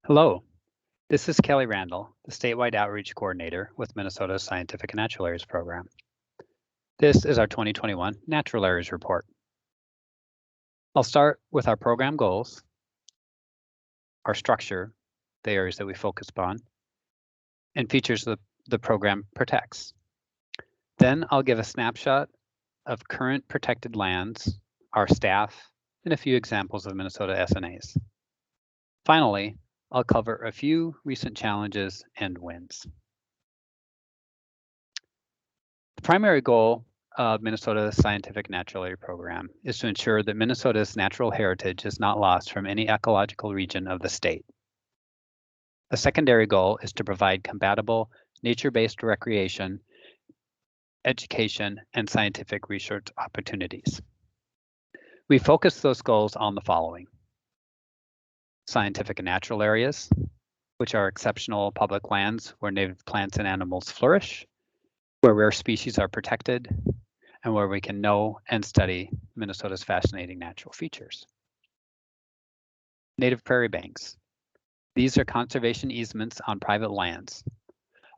Hello, this is Kelly Randall, the Statewide Outreach Coordinator with Minnesota's Scientific and Natural Areas Program. This is our 2021 Natural Areas Report. I'll start with our program goals, our structure, the areas that we focus upon, and features the program protects. Then I'll give a snapshot of current protected lands, our staff, and a few examples of Minnesota SNAs. Finally, I'll cover a few recent challenges and wins. The primary goal of Minnesota's Scientific Natural Area Program is to ensure that Minnesota's natural heritage is not lost from any ecological region of the state. A secondary goal is to provide compatible nature-based recreation, education, and scientific research opportunities. We focus those goals on the following: scientific and natural areas, which are exceptional public lands where native plants and animals flourish, where rare species are protected, and where we can know and study Minnesota's fascinating natural features. Native prairie banks. These are conservation easements on private lands.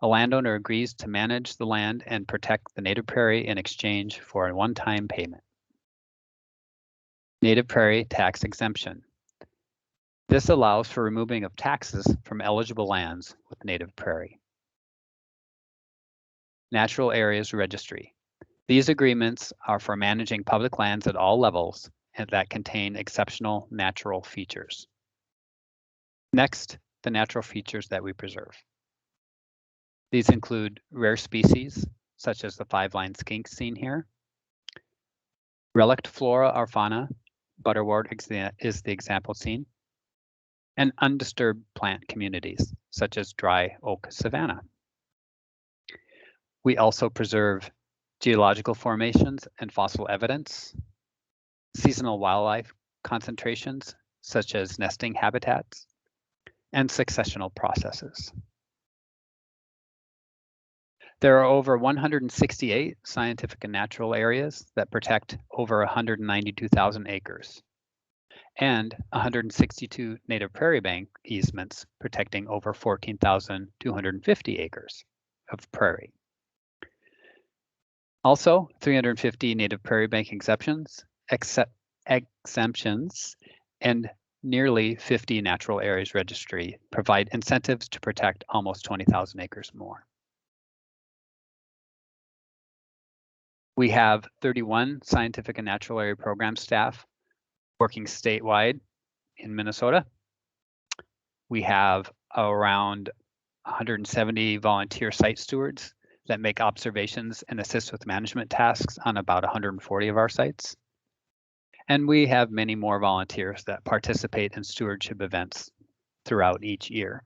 A landowner agrees to manage the land and protect the native prairie in exchange for a one-time payment. Native prairie tax exemption. This allows for removing of taxes from eligible lands with native prairie. Natural Areas Registry. These agreements are for managing public lands at all levels and that contain exceptional natural features. Next, the natural features that we preserve. These include rare species, such as the five-line skink seen here, relict flora or fauna, butterwort is the example seen, and undisturbed plant communities, such as dry oak savanna. We also preserve geological formations and fossil evidence, seasonal wildlife concentrations, such as nesting habitats, and successional processes. There are over 168 scientific and natural areas that protect over 192,000 acres, and 162 native prairie bank easements protecting over 14,250 acres of prairie. Also, 350 native prairie bank exemptions, and nearly 50 natural areas registry provide incentives to protect almost 20,000 acres more. We have 31 scientific and natural area program staff working statewide in Minnesota. We have around 170 volunteer site stewards that make observations and assist with management tasks on about 140 of our sites. And we have many more volunteers that participate in stewardship events throughout each year.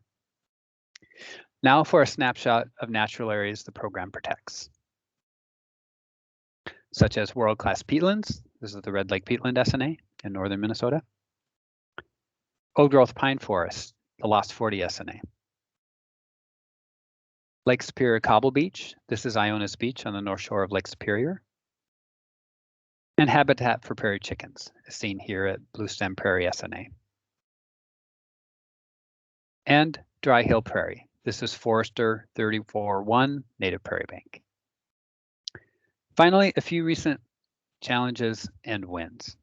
Now for a snapshot of natural areas the program protects, such as world-class peatlands. This is the Red Lake Peatland SNA in northern Minnesota. Old-growth pine forest, the Lost 40 SNA. Lake Superior Cobble Beach. This is Iona's Beach on the north shore of Lake Superior. And habitat for prairie chickens, as seen here at Bluestem Prairie SNA. And Dry Hill Prairie. This is Forester 34-1 Native Prairie Bank. Finally, a few recent challenges and wins.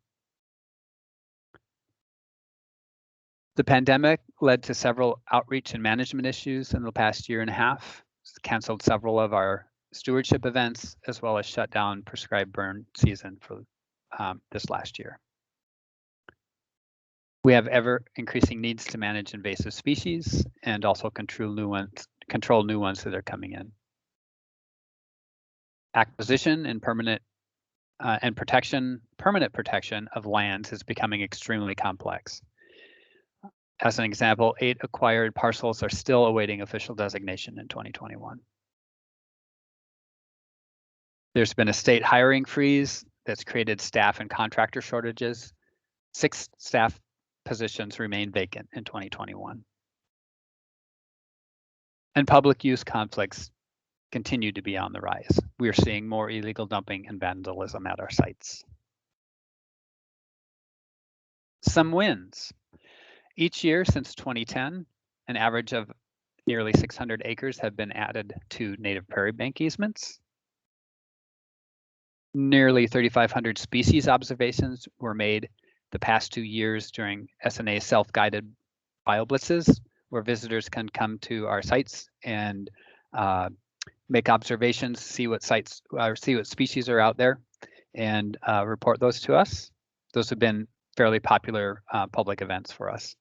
The pandemic led to several outreach and management issues in the past year and a half. It's canceled several of our stewardship events, as well as shut down prescribed burn season for this last year. We have ever increasing needs to manage invasive species and also control new ones that are coming in. Acquisition and permanent protection of lands is becoming extremely complex. As an example, 8 acquired parcels are still awaiting official designation in 2021. There's been a state hiring freeze that's created staff and contractor shortages. 6 staff positions remain vacant in 2021. And public use conflicts continue to be on the rise. We are seeing more illegal dumping and vandalism at our sites. Some wins. Each year since 2010, An average of nearly 600 acres have been added to native prairie bank easements. Nearly 3,500 species observations were made the past 2 years during SNA self-guided bioblitzes, where visitors can come to our sites and make observations, see what sites or see what species are out there, and report those to us. Those have been fairly popular public events for us.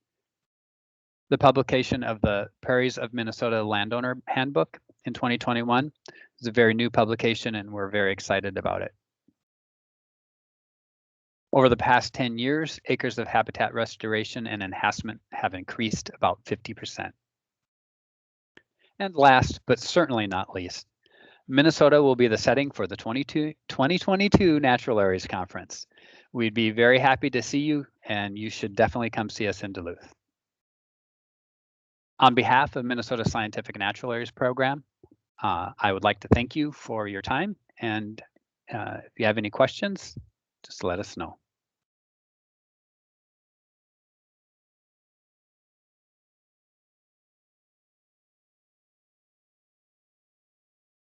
The publication of the Prairies of Minnesota Landowner Handbook in 2021 is a very new publication, and we're very excited about it. Over the past 10 years, acres of habitat restoration and enhancement have increased about 50%. And last, but certainly not least, Minnesota will be the setting for the 2022 Natural Areas Conference. We'd be very happy to see you, and you should definitely come see us in Duluth. On behalf of Minnesota Scientific and Natural Areas Program, I would like to thank you for your time, and if you have any questions, just let us know.